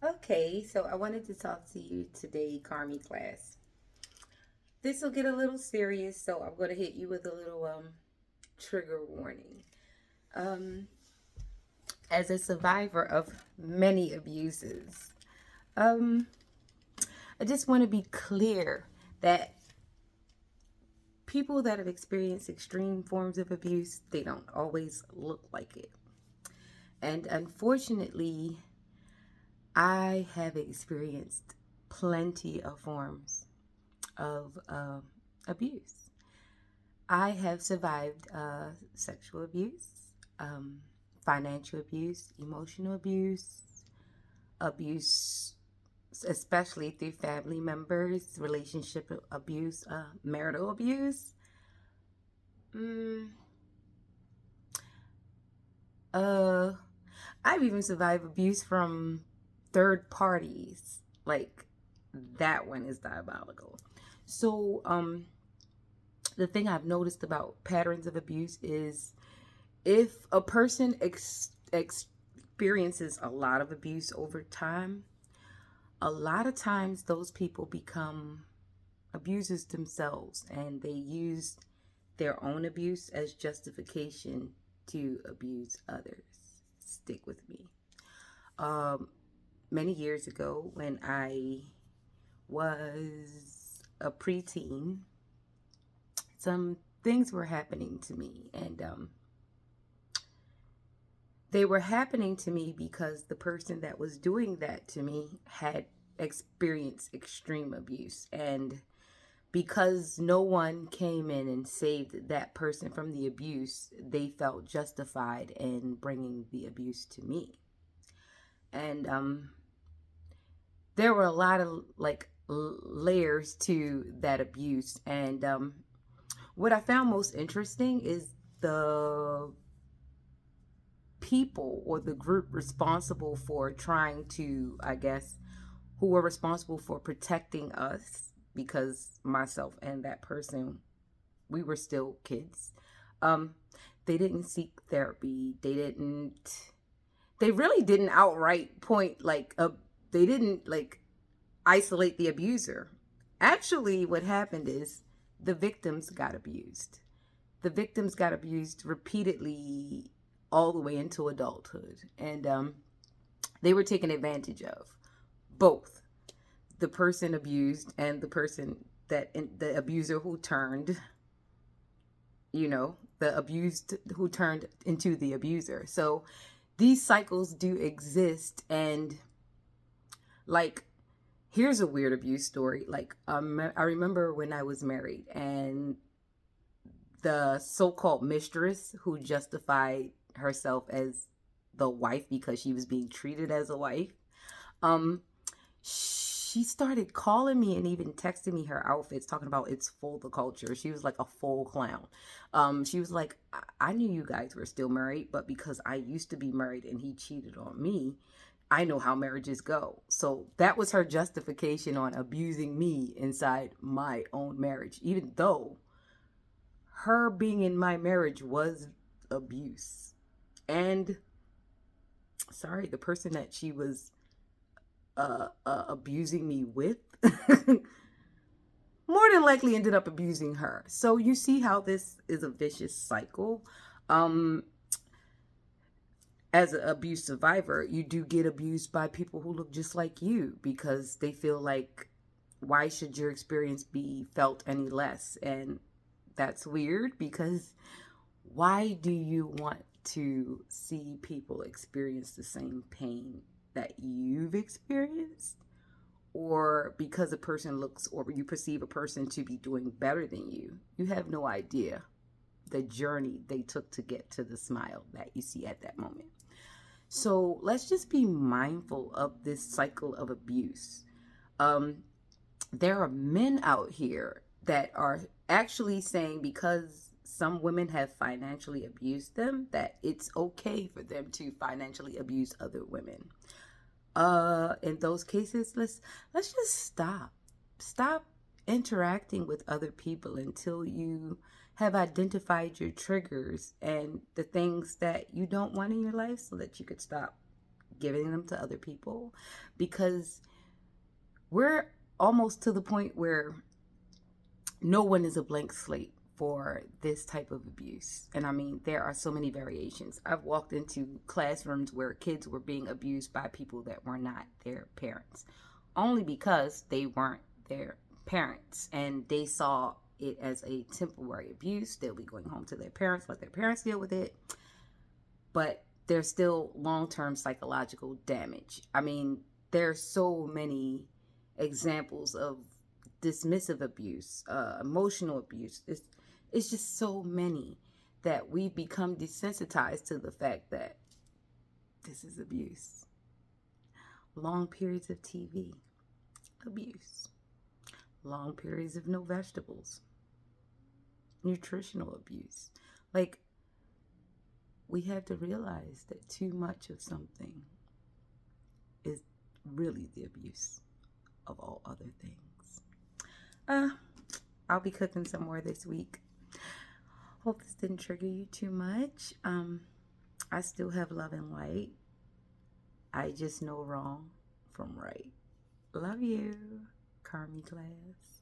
Okay, so I wanted to talk to you today, Karmiklass. This will get a little serious, so I'm going to hit you with a little trigger warning. Um, as a survivor of many abuses, um, I just want to be clear that people that have experienced extreme forms of abuse, they don't always look like it. And unfortunately, I have experienced plenty of forms of abuse. I have survived sexual abuse, um, financial abuse, emotional abuse, abuse, especially through family members, relationship abuse, marital abuse. Mm, uh, I've even survived abuse from third parties. Like that one is diabolical. So, the thing I've noticed about patterns of abuse is if a person experiences a lot of abuse over time, a lot of times those people become abusers themselves and they use their own abuse as justification to abuse others. Stick with me. Um, Many years ago, when I was a preteen, some things were happening to me, and they were happening to me because the person that was doing that to me had experienced extreme abuse. And because no one came in and saved that person from the abuse, they felt justified in bringing the abuse to me. And there were a lot of like layers to that abuse. And what I found most interesting is the people or the group responsible for trying to, I guess, who were responsible for protecting us, because myself and that person, we were still kids. Um, they didn't seek therapy. They really didn't outright point they didn't like isolate the abuser. Actually, what happened is the victims got abused. The victims got abused repeatedly all the way into adulthood. And they were taken advantage of. Both the person abused and the person the abuser who turned, the abused who turned into the abuser. So these cycles do exist. And like, here's a weird abuse story. Like, I remember when I was married and the so-called mistress who justified herself as the wife because she was being treated as a wife, um she started calling me and even texting me her outfits, talking about it's full the culture. She was like a full clown. She was like, I knew you guys were still married, but because I used to be married and he cheated on me, I know how marriages go. So that was her justification on abusing me inside my own marriage, even though her being in my marriage was abuse. And sorry, the person that she was abusing me with more than likely ended up abusing her. So you see how this is a vicious cycle. Um, as an abuse survivor, you do get abused by people who look just like you because they feel like, why should your experience be felt any less? And that's weird because why do you want to see people experience the same pain that you've experienced? Or because a person looks or you perceive a person to be doing better than you have no idea the journey they took to get to the smile that you see at that moment. So let's just be mindful of this cycle of abuse. Um, there are men out here that are actually saying because some women have financially abused them, that it's okay for them to financially abuse other women. In those cases, let's just stop interacting with other people until you have identified your triggers and the things that you don't want in your life, so that you could stop giving them to other people, because we're almost to the point where no one is a blank slate for this type of abuse. And I mean, there are so many variations. I've walked into classrooms where kids were being abused by people that were not their parents, only because they weren't their parents and they saw it as a temporary abuse. They'll be going home to their parents, let their parents deal with it. But there's still long-term psychological damage. I mean, there's so many examples of dismissive abuse, emotional abuse. It's just so many that we've become desensitized to the fact that this is abuse. Long periods of TV, abuse. Long periods of no vegetables, nutritional abuse. Like, we have to realize that too much of something is really the abuse of all other things. I'll be cooking some more this week. Hope this didn't trigger you too much. I still have love and light. I just know wrong from right. Love you, Karmiklass.